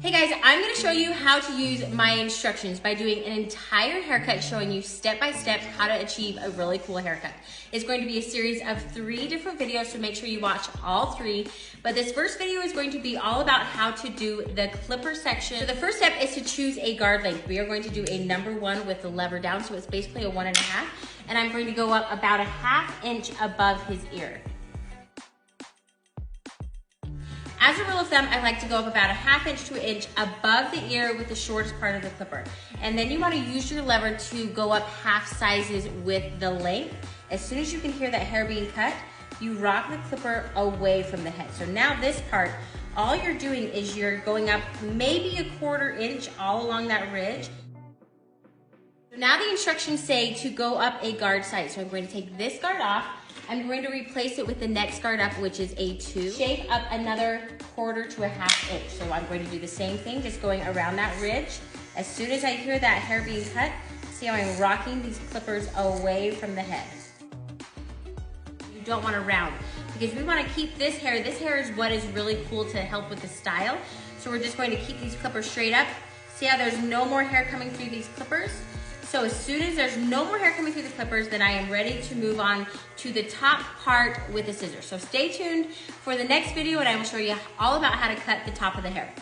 Hey guys, I'm gonna show you how to use my instructions by doing an entire haircut showing you step by step how to achieve a really cool haircut. It's going to be a series of 3 different videos, so make sure you watch all 3. But this first video is going to be all about how to do the clipper section. So the first step is to choose a guard length. We are going to do a number 1 with the lever down, so it's basically a 1.5. And I'm going to go up about a 1/2 inch above his ear. As a rule of thumb, I like to go up about a 1/2 inch to an inch above the ear with the shortest part of the clipper. And then you want to use your lever to go up half sizes with the length. As soon as you can hear that hair being cut, you rock the clipper away from the head. So now this part, all you're doing is you're going up maybe a 1/4 inch all along that ridge. So now the instructions say to go up a guard size. So I'm going to take this guard off. I'm going to replace it with the next guard up, which is a 2. Shave up another 1/4 to a 1/2 inch. So I'm going to do the same thing, just going around that ridge. As soon as I hear that hair being cut, see how I'm rocking these clippers away from the head. You don't want to round, because we want to keep this hair. This hair is what is really cool to help with the style. So we're just going to keep these clippers straight up. See how there's no more hair coming through these clippers? So as soon as there's no more hair coming through the clippers, then I am ready to move on to the top part with the scissors. So stay tuned for the next video and I will show you all about how to cut the top of the hair.